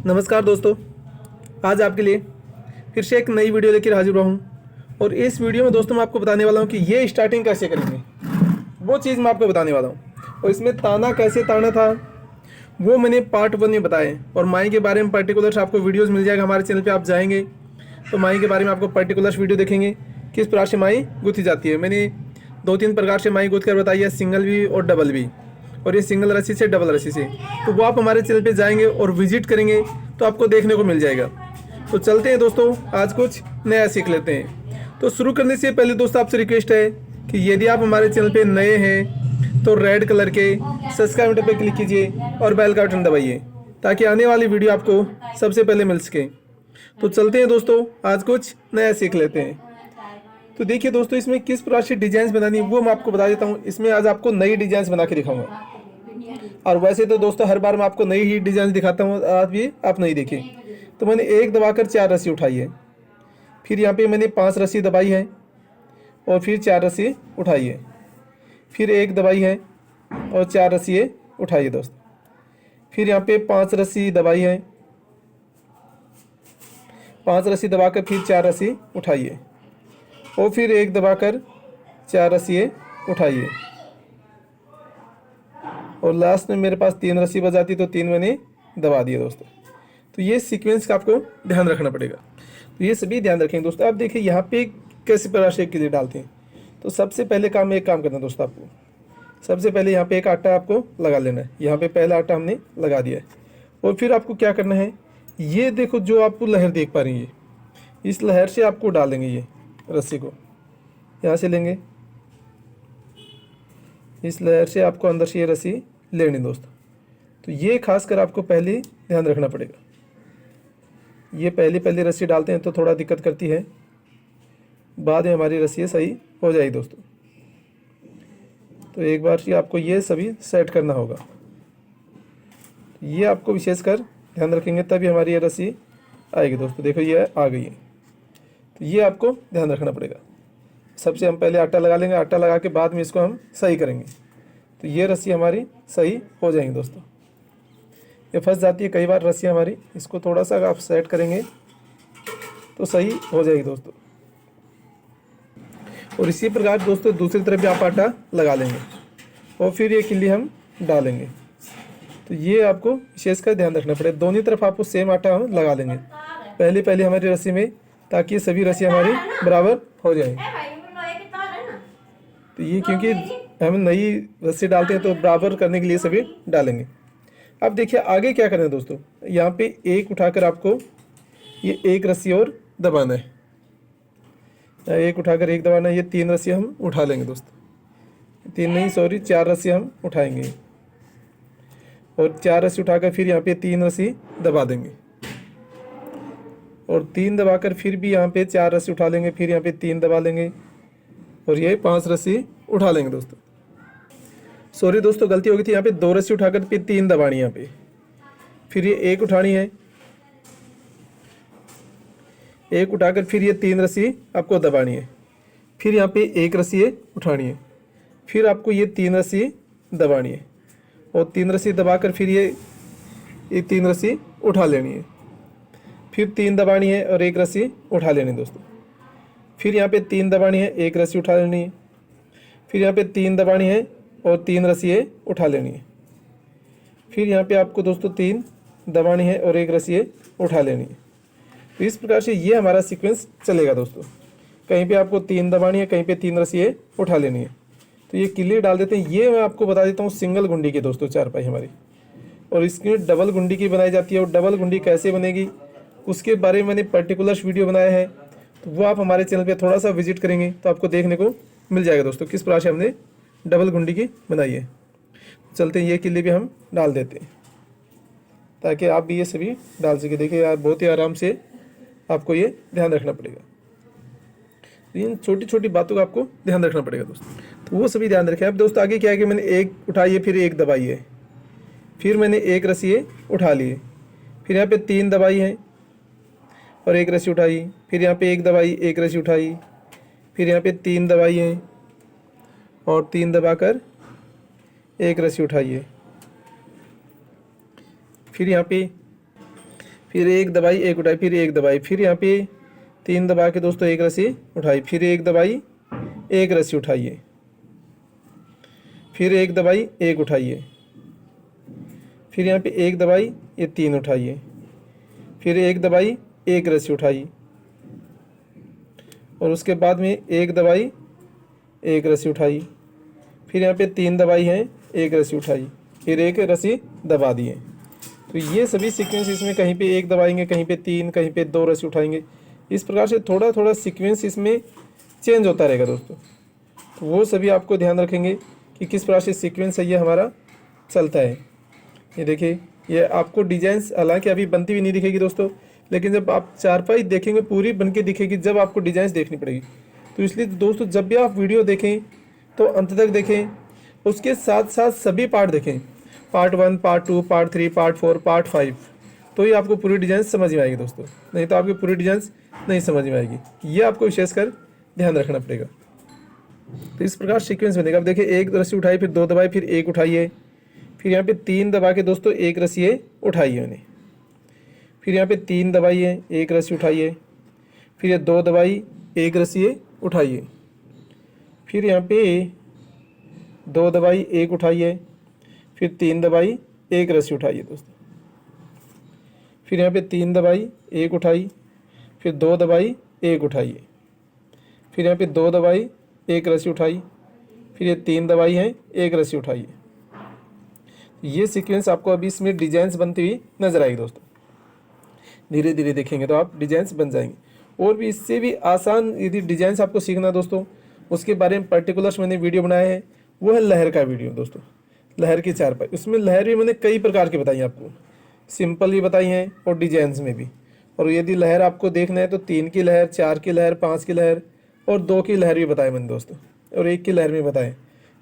नमस्कार दोस्तों, आज आपके लिए फिर से एक नई वीडियो लेकर हाजिर हुआ हूँ। और इस वीडियो में दोस्तों मैं आपको बताने वाला हूँ कि ये स्टार्टिंग कैसे करेंगे, वो चीज़ मैं आपको बताने वाला हूँ। और इसमें ताना कैसे ताना था वो मैंने पार्ट 1 में बताए। और माई के बारे में पर्टिकुलर्स आपको वीडियोज़ मिल जाएगा हमारे चैनल पर। आप जाएंगे तो माई के बारे में आपको पर्टिकुलर्स वीडियो देखेंगे, किस प्रकार से माई गुथी जाती है। मैंने 2-3 प्रकार से माई गुथ कर बताई है, सिंगल भी और डबल भी। और ये सिंगल रस्सी से, डबल रस्सी से, तो वो आप हमारे चैनल पे जाएंगे और विजिट करेंगे तो आपको देखने को मिल जाएगा। तो चलते हैं दोस्तों, आज कुछ नया सीख लेते हैं। तो शुरू करने से पहले दोस्तों आपसे रिक्वेस्ट है कि यदि आप हमारे चैनल पे नए हैं तो रेड कलर के सब्सक्राइब बटन पर क्लिक कीजिए और बेल का बटन दबाइए ताकि आने वाली वीडियो आपको सबसे पहले मिल सके। तो चलते हैं दोस्तों, आज कुछ नया सीख लेते हैं। तो देखिए दोस्तों, इसमें किस प्रकार से डिजाइन बनानी है वो मैं आपको बता देता हूँ। इसमें आज आपको नई डिजाइन बना के दिखाऊंगा। और वैसे तो दोस्तों हर बार मैं आपको नई ही डिजाइन दिखाता हूँ, आज भी आप नहीं देखें। तो मैंने एक दबाकर 4 रस्सी उठाई है, फिर यहाँ पे मैंने 5 रस्सी दबाई है और फिर 4 रस्सी उठाई है, फिर एक दबाई है और 4 रस्सी उठाई है दोस्तों। फिर यहाँ पे 5 रस्सी दबाई है, 5 रस्सी दबाकर फिर 4 रस्सी उठाई है और फिर एक दबाकर 4 रस्सी उठाई है। और लास्ट में मेरे पास 3 रस्सी बजाती तो 3 मैंने दबा दिए दोस्तों। तो ये सीक्वेंस का आपको ध्यान रखना पड़ेगा। तो ये सभी ध्यान रखेंगे दोस्तों। आप देखिए यहाँ पे कैसे प्रकार से के लिए डालते हैं। तो सबसे पहले एक काम करना है दोस्तों, आपको सबसे पहले यहाँ पे एक आटा आपको लगा लेना है। यहाँ पे पहला आटा हमने लगा दिया है। और फिर आपको क्या करना है, ये देखो जो आपको लहर देख पा रही है, इस लहर से आपको डालेंगे। ये रस्सी को यहाँ से लेंगे, इस लहर से आपको अंदर से ये रस्सी लेनी दोस्तों। तो ये खासकर आपको पहले ध्यान रखना पड़ेगा। ये पहली रस्सी डालते हैं तो थोड़ा दिक्कत करती है, बाद में हमारी रस्सी सही हो जाएगी दोस्तों। तो एक बार से आपको ये सभी सेट करना होगा। ये आपको विशेषकर ध्यान रखेंगे तभी हमारी ये रस्सी आएगी दोस्तों। देखो ये आ गई है। तो ये आपको ध्यान रखना पड़ेगा। सबसे हम पहले आटा लगा लेंगे, आटा लगा के बाद में इसको हम सही करेंगे। तो ये रस्सी हमारी सही हो जाएंगी दोस्तों। ये फंस जाती है कई बार रस्सी हमारी, इसको थोड़ा सा आप सेट करेंगे तो सही हो जाएगी दोस्तों। और इसी प्रकार दोस्तों दूसरी तरफ भी आप आटा लगा लेंगे और फिर ये किल्ली हम डालेंगे। तो ये आपको विशेषकर ध्यान रखना पड़ेगा। दोनों तरफ आपको सेम आटा हम लगा लेंगे पहले हमारी रस्सी में, ताकि सभी रस्सी हमारी बराबर हो जाए। तो ये क्योंकि हम नई रस्सी डालते हैं तो बराबर करने के लिए सभी डालेंगे। अब देखिए आगे क्या करना है दोस्तों। यहाँ पे एक उठाकर आपको ये एक रस्सी और दबाना है, एक उठाकर एक दबाना है। ये 3 रस्सी हम उठा लेंगे दोस्तों, 3 नहीं सॉरी 4 रस्सी हम उठाएंगे। और 4 रस्सी उठाकर फिर यहाँ पे 3 रस्सी दबा देंगे और 3 दबाकर फिर भी यहाँ पे 4 रस्सी उठा लेंगे, फिर यहाँ पे 3 दबा लेंगे और ये 5 रस्सी उठा लेंगे दोस्तों। सॉरी दोस्तों गलती हो गई थी, यहाँ पे 2 रस्सी उठाकर फिर 3 दबानी है यहाँ पे, फिर ये एक उठानी है, एक उठाकर फिर ये 3 रस्सी आपको दबानी है, फिर यहाँ पे एक रस्सी उठानी है, फिर आपको ये 3 रस्सी दबानी है और 3 रस्सी दबाकर फिर ये 3 रस्सी उठा लेनी है, फिर 3 दबानी है और एक रस्सी उठा लेनी है दोस्तों। फिर यहाँ पे 3 दबानी है, एक रस्सी उठा लेनी है, फिर यहाँ पे 3 दबानी है और 3 रस्सी उठा लेनी है, फिर यहाँ पे आपको दोस्तों 3 दबानी है और एक रस्सी उठा लेनी है। तो इस प्रकार से ये हमारा सीक्वेंस चलेगा दोस्तों। कहीं पे आपको 3 दबानी है, कहीं पे 3 रस्सी उठा लेनी है। तो ये किले डाल देते हैं। ये मैं आपको बता देता हूँ सिंगल गुंडी की दोस्तों चारपाई हमारी, और इसकी डबल गुंडी की बनाई जाती है। और डबल गुंडी कैसे बनेगी उसके बारे में मैंने पर्टिकुलर्स वीडियो बनाया है, तो वो आप हमारे चैनल पे थोड़ा सा विजिट करेंगे तो आपको देखने को मिल जाएगा दोस्तों किस प्रकार से हमने डबल गुंडी की बनाई है। चलते हैं, ये किले भी हम डाल देते हैं ताकि आप भी ये सभी डाल सके। देखिए यार बहुत ही आराम से आपको ये ध्यान रखना पड़ेगा। तो इन छोटी छोटी बातों का आपको ध्यान रखना पड़ेगा दोस्तों। तो वो सभी ध्यान रखें। अब दोस्तों आगे क्या है कि मैंने एक उठाई है, फिर एक दबाई है, फिर मैंने एक रस्सी उठा ली है, फिर यहाँ पे 3 दबाई है और एक रस्सी उठाई, फिर यहाँ पे एक दबाई एक रस्सी उठाई, फिर यहाँ पे 3 दबाई है और 3 दबाकर एक रस्सी उठाई है, फिर यहाँ पे फिर एक दबाई, एक उठाई, फिर एक दबाई, फिर यहाँ पे 3 दबा के दोस्तों एक रस्सी उठाई, फिर एक दबाई, एक रस्सी उठाइए, फिर एक दबाई, एक उठाइए, फिर यहाँ पे एक दबाई, ये 3 उठाइए, फिर एक दबाई, एक रस्सी उठाई, और उसके बाद में एक दबाई, एक रस्सी उठाई, फिर यहाँ पे 3 दबाई है, एक रस्सी उठाई, फिर एक रस्सी दबा दिए। तो ये सभी सीक्वेंस इसमें कहीं पे एक दबाएंगे, कहीं पे 3, कहीं पे 2 रस्सी उठाएंगे। इस प्रकार से थोड़ा थोड़ा सीक्वेंस इसमें चेंज होता रहेगा दोस्तों। तो वो सभी आपको ध्यान रखेंगे कि किस प्रकार से सीक्वेंस है ये हमारा चलता है। ये देखिए, ये आपको डिजाइंस हालांकि अभी बनती हुई नहीं दिखेगी दोस्तों, लेकिन जब आप चारपाई देखेंगे पूरी बन के दिखेगी, जब आपको डिजाइंस देखनी पड़ेगी। तो इसलिए दोस्तों जब भी आप वीडियो देखें तो अंत तक देखें, उसके साथ साथ सभी पार्ट देखें, part 1, part 2, part 3, part 4, part 5, तो ही आपको पूरी डिजाइन समझ में आएगी दोस्तों, नहीं तो आपकी पूरी डिजाइन नहीं समझ में आएगी। ये आपको विशेषकर ध्यान रखना पड़ेगा। तो इस प्रकार सीक्वेंस बनेगा। अब देखिए, एक रस्सी उठाई, फिर 2 दबाई, फिर एक उठाइए, फिर यहाँ पे 3 दबा के दोस्तों एक रस्सी उठाइए मैंने, फिर यहाँ पे 3 दबाइए, एक रस्सी उठाइए, फिर ये 2 दबाई, एक रस्सी उठाइए, फिर यहाँ पे 2 दबाई, एक उठाइए, फिर 3 दबाई, एक रस्सी उठाइए दोस्तों, फिर यहाँ पे 3 दबाई, एक उठाई, फिर 2 दबाई, एक उठाइए, फिर यहाँ पे 2 दबाई, एक रस्सी उठाई, फिर ये 3 दबाई है, एक रस्सी उठाइए। ये सीक्वेंस आपको अभी इसमें डिजाइंस बनती हुई नजर आएगी दोस्तों। धीरे धीरे देखेंगे तो आप डिजाइंस बन जाएंगे। और भी इससे भी आसान यदि डिजाइंस आपको सीखना दोस्तों, उसके बारे में पर्टिकुलर्स मैंने वीडियो बनाया है, वो है लहर का वीडियो दोस्तों, लहर की चारपाई। उसमें लहर भी मैंने कई प्रकार की बताई आपको, सिंपल भी बताई हैं और डिजाइंस में भी। और यदि लहर आपको देखना है तो 3 की लहर, 4 की लहर, 5 की लहर और 2 की लहर भी बताए मैंने दोस्तों, और 1 की लहर में बताए।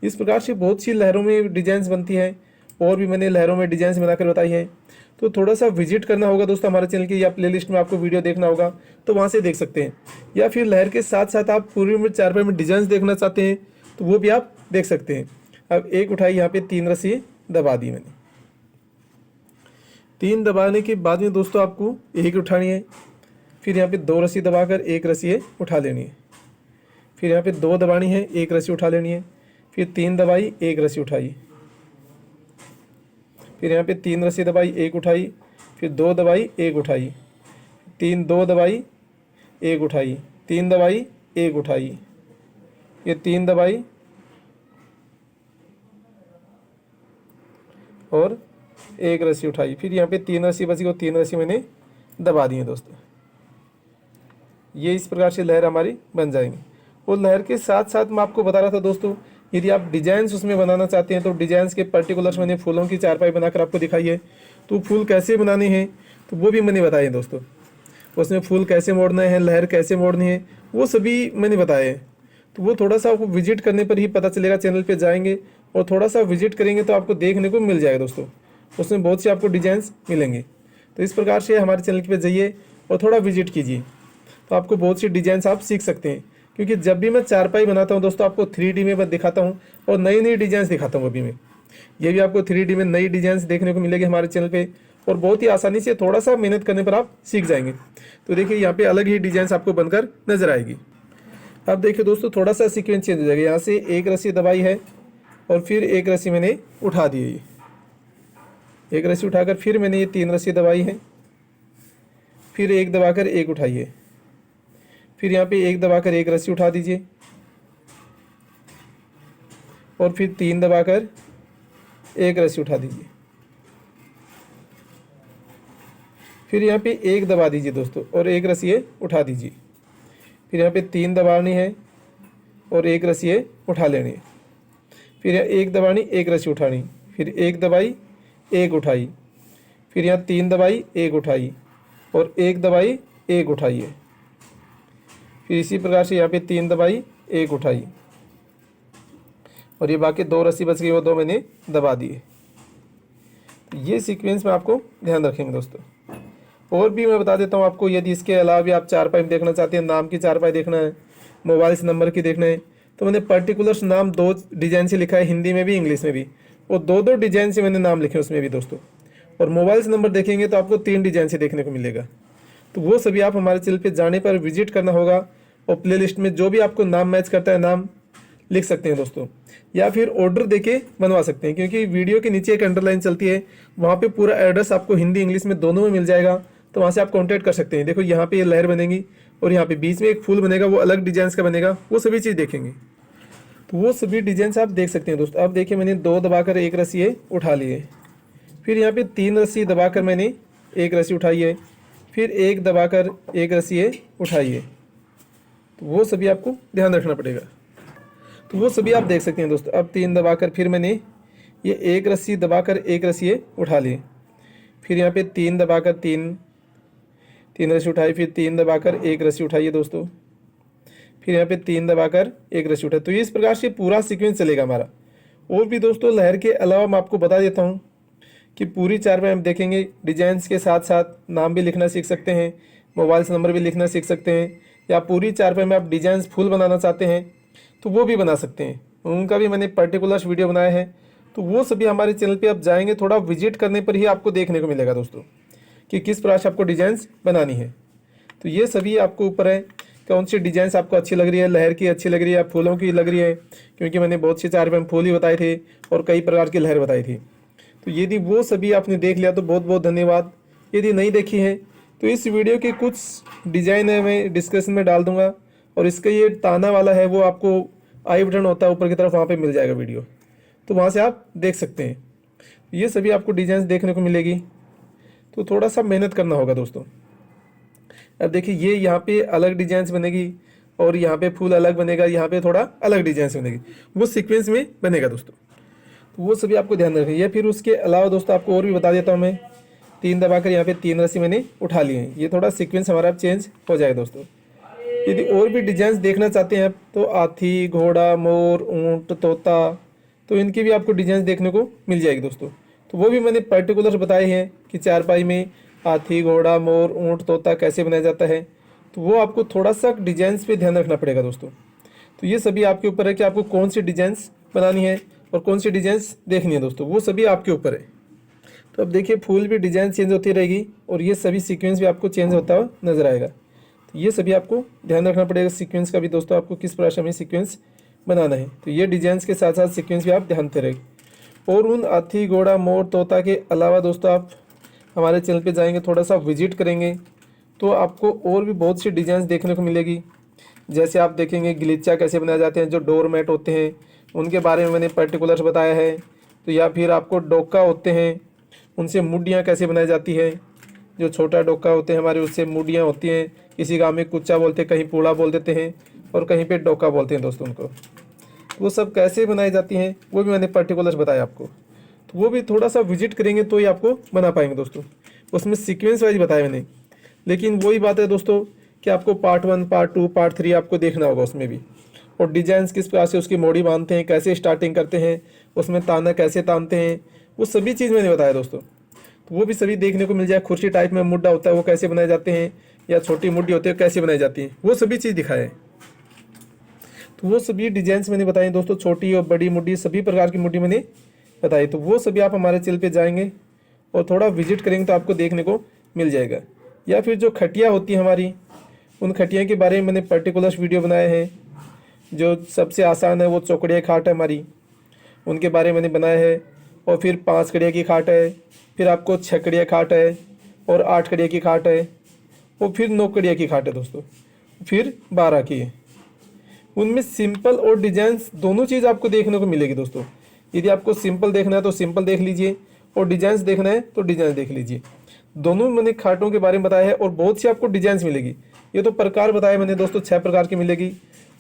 इस प्रकार से बहुत सी लहरों में डिजाइंस बनती है, और भी मैंने लहरों में डिजाइंस बनाकर बताई है। तो थोड़ा सा विजिट करना होगा दोस्तों हमारे चैनल की, या प्लेलिस्ट में आपको वीडियो देखना होगा तो वहाँ से देख सकते हैं, या फिर लहर के साथ साथ आप पूरी में चारपाई में डिजाइंस देखना चाहते हैं तो वो भी आप देख सकते हैं। अब एक उठाई, यहाँ पे 3 रस्सी दबा दी मैंने, 3 दबाने के बाद में दोस्तों आपको एक उठानी है, फिर यहाँ पे 2 रस्सी दबाकर एक रस्सी उठा लेनी है, फिर यहाँ पे 2 दबानी है, एक रस्सी उठा लेनी है, फिर 3 दबाई, एक रस्सी उठाई, फिर यहाँ पे 3 रस्सी दबाई, एक उठाई, फिर 2 दबाई, एक उठाई, 2 दबाई, एक उठाई, 3 दबाई, एक उठाई, ये 3 दबाई और एक रस्सी उठाई, फिर यहाँ पे 3 रस्सी बची, वो 3 रस्सी मैंने दबा दी है दोस्तों। ये इस प्रकार से लहर हमारी बन जाएंगी। और लहर के साथ साथ मैं आपको बता रहा था दोस्तों, यदि आप डिजाइंस उसमें बनाना चाहते हैं तो डिजाइंस के पर्टिकुलर्स मैंने फूलों की चारपाई बनाकर आपको दिखाई है। तो फूल कैसे बनाने हैं तो वो भी मैंने बताए दोस्तों, उसमें फूल कैसे मोड़ना है, लहर कैसे मोड़नी है, वो सभी मैंने बताए हैं। तो वो थोड़ा सा आपको विजिट करने पर ही पता चलेगा। चैनल पे जाएंगे और थोड़ा सा विजिट करेंगे तो आपको देखने को मिल जाएगा दोस्तों, उसमें बहुत सी आपको डिजाइंस मिलेंगे। तो इस प्रकार से हमारे चैनल पे जाइए और थोड़ा विजिट कीजिए, तो आपको बहुत सी डिजाइंस आप सीख सकते हैं। क्योंकि जब भी मैं चारपाई बनाता हूं दोस्तों, आपको 3D में मैं दिखाता हूं और नई नई डिजाइंस दिखाता हूं। अभी मैं ये भी आपको 3D में नई डिजाइंस देखने को मिलेगी हमारे चैनल पे, और बहुत ही आसानी से थोड़ा सा मेहनत करने पर आप सीख जाएंगे। तो देखिए, यहाँ पे अलग ही डिजाइंस आपको बनकर नजर आएगी। अब देखिए दोस्तों, थोड़ा सा सीक्वेंस चेंज हो जाएगा। यहाँ से एक रस्सी दबाई है और फिर एक रस्सी मैंने उठा दी है, एक रस्सी उठाकर फिर मैंने ये 3 रस्सी दबाई है, फिर एक दबाकर एक उठाई है, फिर यहाँ पे एक दबाकर एक रस्सी उठा दीजिए, और फिर 3 दबाकर एक रस्सी उठा दीजिए, फिर यहाँ पे एक दबा दीजिए दोस्तों और एक रस्सी उठा दीजिए, फिर यहाँ पे 3 दबानी है और एक रस्सी उठा लेनी है, फिर यहाँ एक दबानी, एक रस्सी उठानी, फिर एक दबाई, एक उठाई, फिर यहाँ 3 दबाई, एक उठाई और एक दबाई, एक उठाई है, फिर इसी प्रकार से यहाँ पे 3 दबाई, एक उठाई, और ये बाकी 2 रस्सी बच गई, वो 2 मैंने दबा दिए। ये सीक्वेंस में आपको ध्यान रखेंगे दोस्तों। और भी मैं बता देता हूँ आपको, यदि इसके अलावा भी आप चारपाई देखना चाहते हैं, नाम की चारपाई देखना है, मोबाइल से नंबर की देखना है, तो मैंने पर्टिकुलर्स नाम 2 डिजाइन से लिखा है, हिंदी में भी इंग्लिश में भी, और 2-2 डिजाइन से मैंने नाम लिखे उसमें भी दोस्तों। और मोबाइल से नंबर देखेंगे तो आपको 3 डिजाइन से देखने को मिलेगा। तो वो सभी आप हमारे चैनल पे जाने पर विजिट करना होगा और प्लेलिस्ट में जो भी आपको नाम मैच करता है नाम लिख सकते हैं दोस्तों, या फिर ऑर्डर देके बनवा सकते हैं, क्योंकि वीडियो के नीचे एक अंडरलाइन चलती है, वहाँ पे पूरा एड्रेस आपको हिंदी इंग्लिश में दोनों में मिल जाएगा। तो वहाँ से आप कांटेक्ट कर सकते हैं। देखो यहाँ पे ये लहर बनेगी और यहाँ पे बीच में एक फूल बनेगा, वो अलग डिजाइन का बनेगा, वो सभी चीज़ देखेंगे। तो वो सभी डिजाइन आप देख सकते हैं दोस्तों। अब देखिए मैंने 2 दबाकर 1 रस्सी ये उठा ली है, फिर यहाँ पे 3 रस्सी दबाकर मैंने 1 रस्सी उठाई है, फिर 1 दबाकर 1 रस्सी ये उठाई है। तो वो सभी आपको ध्यान रखना पड़ेगा। तो वो सभी आप देख सकते हैं दोस्तों। अब 3 दबाकर फिर मैंने ये 1 रस्सी दबाकर 1 रस्सी ये उठा ली, फिर यहाँ पे 3 दबाकर 3 रस्सी उठाई, फिर 3 दबाकर 1 रस्सी उठाइए दोस्तों, फिर यहाँ पे 3 दबाकर 1 रस्सी उठाई। तो इस प्रकार से पूरा सीक्वेंस चलेगा हमारा। और भी दोस्तों लहर के अलावा मैं आपको बता देता हूँ कि पूरी 4 में हम देखेंगे डिजाइंस के साथ साथ नाम भी लिखना सीख सकते हैं, मोबाइल से नंबर भी लिखना सीख सकते हैं, या पूरी 4 में आप डिजाइंस फुल बनाना चाहते हैं तो वो भी बना सकते हैं। उनका भी मैंने पर्टिकुलर वीडियो बनाया है। तो वो सभी हमारे चैनल पे आप जाएंगे, थोड़ा विजिट करने पर ही आपको देखने को मिलेगा दोस्तों कि किस प्रकार से आपको डिजाइंस बनानी है। तो ये सभी आपको ऊपर है, कौन सी डिजाइंस आपको अच्छी लग रही है, लहर की अच्छी लग रही है या फूलों की लग रही है, क्योंकि मैंने बहुत से 4 में फूल ही बताए थे और कई प्रकार की लहर बताई थी। तो यदि वो सभी आपने देख लिया तो बहुत बहुत धन्यवाद। यदि नहीं देखी है तो इस वीडियो के कुछ डिज़ाइन है मैं डिस्क्रिप्शन में डाल दूंगा, और इसका ये ताना वाला है वो आपको आई बटन होता है ऊपर की तरफ, वहाँ पे मिल जाएगा वीडियो, तो वहाँ से आप देख सकते हैं। ये सभी आपको डिजाइन देखने को मिलेगी। तो थोड़ा सा मेहनत करना होगा दोस्तों। अब देखिए ये यहाँ पे अलग डिजाइन बनेगी और यहाँ पे फूल अलग बनेगा, यहाँ पे थोड़ा अलग डिजाइन बनेगी, वो सीक्वेंस में बनेगा दोस्तों। तो वो सभी आपको ध्यान रखिए। फिर उसके अलावा दोस्तों आपको और भी बता देता हूँ मैं, 3 दबाकर यहाँ पे 3 रस्सी मैंने उठा लिए हैं। ये थोड़ा सीक्वेंस हमारा चेंज हो जाएगा दोस्तों। यदि और भी डिजाइन देखना चाहते हैं आप तो हाथी, घोड़ा, मोर, ऊंट, तोता, तो इनकी भी आपको डिजाइन देखने को मिल जाएगी दोस्तों। तो वो भी मैंने पर्टिकुलर बताए हैं कि चारपाई में हाथी, घोड़ा, मोर, ऊंट, तोता कैसे बनाया जाता है। तो वो आपको थोड़ा सा डिजाइन पे ध्यान रखना पड़ेगा दोस्तों। तो ये सभी आपके ऊपर है कि आपको कौन सी डिजाइन बनानी है और कौन सी डिजाइन देखनी है दोस्तों, वो सभी आपके ऊपर है। तो अब देखिए फूल भी डिजाइन चेंज होती रहेगी और ये सभी सीक्वेंस भी आपको चेंज होता हुआ नजर आएगा। तो ये सभी आपको ध्यान रखना पड़ेगा सीक्वेंस का भी दोस्तों, आपको किस प्रकार से हमें सीक्वेंस बनाना है। तो ये डिजाइन के साथ साथ सीक्वेंस भी आप ध्यान से रखें। और उन हाथी, घोड़ा, मोर, तोता के अलावा दोस्तों आप हमारे चैनल पे जाएंगे, थोड़ा सा विजिट करेंगे तो आपको और भी बहुत सी डिजाइन देखने को मिलेगी। जैसे आप देखेंगे गलीचा कैसे बनाए जाते हैं, जो डोर मैट होते हैं उनके बारे में मैंने पर्टिकुलर बताया है। तो या फिर आपको डोका होते हैं उनसे मुड्डियाँ कैसे बनाई जाती है, जो छोटा डोका होते हैं हमारे उससे मुड्डियाँ होती हैं। किसी गांव में कुच्चा बोलते हैं, कहीं पूड़ा बोल देते हैं और कहीं पे डोका बोलते हैं दोस्तों उनको। वो सब कैसे बनाई जाती हैं वो भी मैंने पर्टिकुलर बताया आपको। तो वो भी थोड़ा सा विजिट करेंगे तो ही आपको बना पाएंगे दोस्तों। उसमें सीक्वेंस वाइज बताया मैंने, लेकिन वही बात है दोस्तों कि आपको पार्ट 1, पार्ट 2, पार्ट 3 आपको देखना होगा उसमें भी। और डिजाइन किस प्रकार से उसकी मोड़ी बांधते हैं, कैसे स्टार्टिंग करते हैं, उसमें ताना कैसे तानते हैं, वो सभी चीज़ मैंने बताया दोस्तों। तो वो भी सभी देखने को मिल जाए। कुर्सी टाइप में मुड्डा होता है वो कैसे बनाए जाते हैं, या छोटी मुड्डी होती है कैसे बनाई जाती है, वो सभी चीज़ दिखाया है। तो वो सभी डिजाइन मैंने बताए दोस्तों, छोटी और बड़ी मुड्डी सभी प्रकार की मुड्डी मैंने बताई। तो वो सभी आप हमारे चैनल पे जाएंगे और थोड़ा विजिट करेंगे तो आपको देखने को मिल जाएगा। या फिर जो खटिया होती है हमारी, उन खटिया के बारे में मैंने पर्टिकुलर वीडियो बनाए हैं। जो सबसे आसान है वो चौकड़िया खाट है हमारी, उनके बारे में मैंने बनाया है। और फिर 5 कड़िया की खाट है, फिर आपको 6 कड़िया खाट है, और 8 कड़िया की खाट है, और फिर 9 कड़िया की खाट है दोस्तों, फिर 12 की है। उनमें सिंपल और डिजाइन दोनों चीज़ आपको देखने को मिलेगी दोस्तों। यदि आपको सिंपल देखना है तो सिंपल देख लीजिए, और डिजाइन देखना है तो डिजाइन देख लीजिए। दोनों मैंने खाटों के बारे में बताया है और बहुत सी आपको डिजाइन मिलेगी। ये तो प्रकार बताया मैंने दोस्तों, 6 प्रकार की मिलेगी,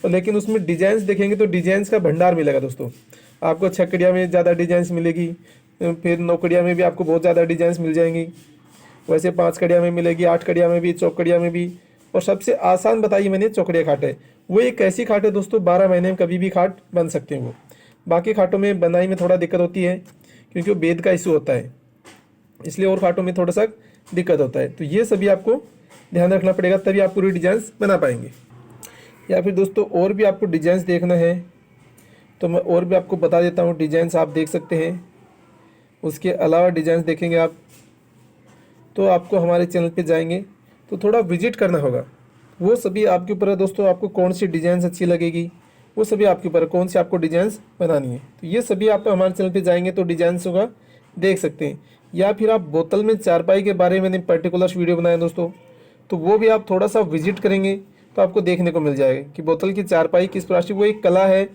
और लेकिन उसमें डिजाइन देखेंगे तो डिजाइन का भंडार मिलेगा दोस्तों। आपको 6 कड़िया में ज़्यादा डिजाइन मिलेगी, फिर 9 कड़िया में भी आपको बहुत ज़्यादा डिजाइन मिल जाएंगी, वैसे 5 कड़िया में मिलेगी, 8 कड़िया में भी, चौकड़िया में भी। और सबसे आसान बताइए मैंने चौकड़िया खाट है। वो एक ऐसी खाट है दोस्तों 12 महीने में कभी भी खाट बन सकते हैं वो। बाकी खाटों में बनाई में थोड़ा दिक्कत होती है क्योंकि वो बेद का इशू होता है, इसलिए और खाटों में थोड़ा सा दिक्कत होता है। तो ये सभी आपको ध्यान रखना पड़ेगा, तभी आप पूरी डिजाइन बना पाएंगे। या फिर दोस्तों और भी आपको डिजाइन देखना है तो मैं और भी आपको बता देता हूँ। डिजाइन आप देख सकते हैं, उसके अलावा डिजाइन देखेंगे आप तो आपको हमारे चैनल पे जाएंगे तो थोड़ा विजिट करना होगा। वो सभी आपके ऊपर है दोस्तों, आपको कौन सी डिजाइन अच्छी लगेगी वो सभी आपके ऊपर है, कौन सी आपको डिजाइन बनानी है। तो ये सभी आप हमारे चैनल पे जाएंगे तो डिजाइन होगा देख सकते हैं। या फिर आप बोतल में चारपाई के बारे में मैंने पर्टिकुलर वीडियो बनाया दोस्तों, तो वो भी आप थोड़ा सा विजिट करेंगे तो आपको देखने को मिल जाएगा कि बोतल की चारपाई किस प्रकार से, वो एक कला है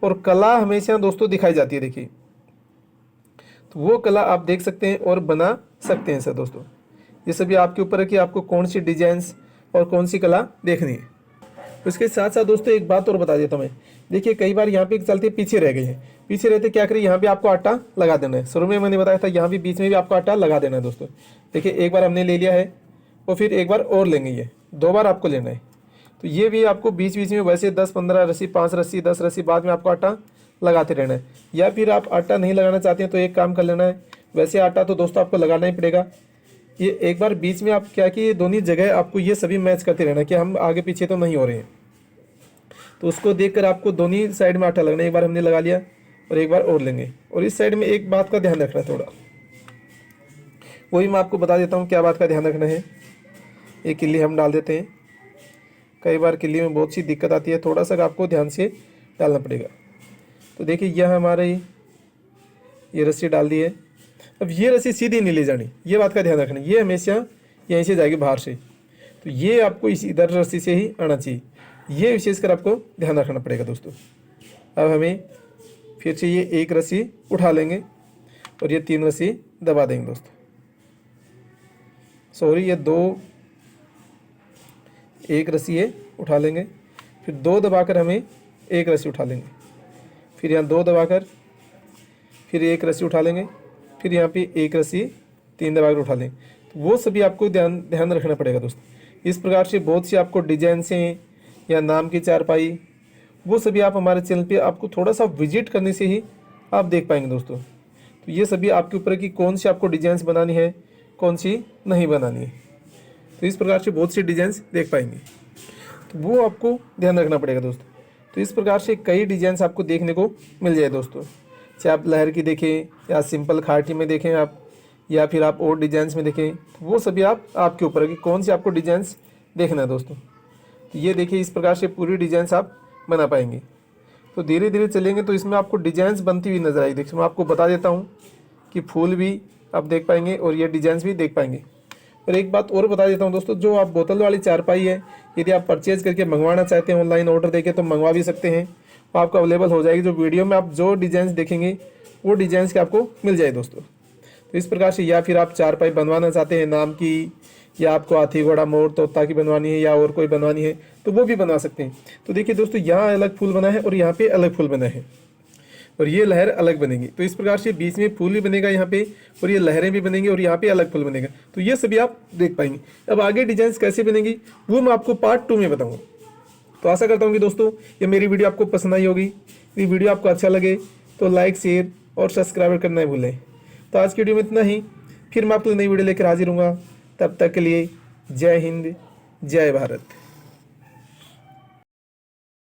और कला हमेशा दोस्तों दिखाई जाती है। देखिए तो वो कला आप देख सकते हैं और बना सकते हैं सर दोस्तों। ये सभी आपके ऊपर है कि आपको कौन सी डिजाइंस और कौन सी कला देखनी है। उसके साथ साथ दोस्तों एक बात और बता देता हूँ मैं। देखिए कई बार यहाँ पे चलते पीछे रह गए हैं, पीछे रहते क्या करिए, यहाँ पे आपको आटा लगा देना है। शुरू में मैंने बताया था यहाँ भी बीच में भी आपको आटा लगा देना है दोस्तों। देखिए एक बार हमने ले लिया है और फिर एक बार और लेंगे, ये 2 बार आपको लेना है। तो ये भी आपको बीच बीच में वैसे 10-15 रस्सी, 5 रस्सी, 10 रस्सी बाद में आपको आटा लगाते रहना है। या फिर आप आटा नहीं लगाना चाहते हैं तो एक काम कर लेना है, वैसे आटा तो दोस्तों आपको लगाना ही पड़ेगा। ये एक बार बीच में आप क्या कि दोनों जगह आपको ये सभी मैच करते रहना कि हम आगे पीछे तो नहीं हो रहे हैं। तो उसको देखकर आपको दोनों साइड में आटा लगना है। एक बार हमने लगा लिया और एक बार और लेंगे। और इस साइड में एक बात का ध्यान रखना है थोड़ा, वही मैं आपको बता देता हूँ क्या बात का ध्यान रखना है। एक किल्ली हम डाल देते हैं, कई बार किल्ली में बहुत सी दिक्कत आती है, थोड़ा सा आपको ध्यान से डालना पड़ेगा। तो देखिए यह हमारे ये रस्सी डाल दी है। अब ये रस्सी सीधी नहीं ले जानी, ये बात का ध्यान रखना, ये हमेशा यहीं से जाएगी बाहर से। तो ये आपको इस इधर रस्सी से ही आना चाहिए, ये विशेषकर आपको ध्यान रखना पड़ेगा दोस्तों। अब हमें फिर से ये एक रस्सी उठा लेंगे और ये 3 रस्सी दबा देंगे दोस्तों। सॉरी ये 2, एक रस्सी है उठा लेंगे, फिर 2 दबाकर हमें एक रस्सी उठा लेंगे, फिर यहाँ 2 दबाकर फिर एक रस्सी उठा लेंगे, फिर यहाँ पे एक रस्सी 3 दबाकर उठा लेंगे। तो वो सभी आपको ध्यान रखना पड़ेगा दोस्तों। इस प्रकार से बहुत सी आपको डिजाइन से या नाम की चारपाई वो सभी आप हमारे चैनल पे आपको थोड़ा सा विजिट करने से ही आप देख पाएंगे दोस्तों। तो ये सभी आपके ऊपर कि कौन सी आपको डिजाइंस बनानी है, कौन सी नहीं बनानी है। तो इस प्रकार से बहुत सी डिजाइंस देख पाएंगे, तो वो आपको ध्यान रखना पड़ेगा दोस्तों। तो इस प्रकार से कई डिजाइंस आपको देखने को मिल जाए दोस्तों, चाहे आप लहर की देखें या सिंपल खाटी में देखें आप, या फिर आप और डिजाइंस में देखें, तो वो सभी आपके ऊपर है कि कौन सी आपको डिजाइंस देखना है दोस्तों। तो ये देखिए इस प्रकार से पूरी डिजाइंस आप बना पाएंगे। तो धीरे धीरे चलेंगे तो इसमें आपको डिजाइंस बनती हुई नजर आएगी। देखिए मैं आपको बता देता हूँ कि फूल भी आप देख पाएंगे और ये डिजाइंस भी देख पाएंगे। और एक बात और बता देता हूँ दोस्तों, जो आप बोतल वाली चारपाई है यदि आप परचेज करके मंगवाना चाहते हैं, ऑनलाइन ऑर्डर देके तो मंगवा भी सकते हैं, वो आपको अवेलेबल हो जाएगी। जो वीडियो में आप जो डिजाइंस देखेंगे वो डिजाइंस के आपको मिल जाए दोस्तों। तो इस प्रकार से, या फिर आप चारपाई बनवाना चाहते हैं नाम की, या आपको हाथी घोड़ा मोर तोता की बनवानी है या और कोई बनवानी है तो वो भी बनवा सकते हैं। तो देखिए दोस्तों यहाँ अलग फूल बना है और यहाँ पे अलग फूल बना है और ये लहर अलग बनेगी। तो इस प्रकार से बीच में फूल भी बनेगा यहाँ पे और ये लहरें भी बनेंगी और यहाँ पे अलग फूल बनेगा। तो ये सभी आप देख पाएंगे। अब आगे डिजाइन कैसे बनेगी वो मैं आपको पार्ट 2 में बताऊँगा। तो आशा करता हूँ कि दोस्तों ये मेरी वीडियो आपको पसंद आई होगी। ये वीडियो आपको अच्छा लगे तो लाइक, शेयर और सब्सक्राइब करना नहीं भूलें। तो आज की वीडियो में इतना ही, फिर मैं आपके लिए नई वीडियो लेकर हाजिर हूँगा। तब तक के लिए जय हिंद, जय भारत।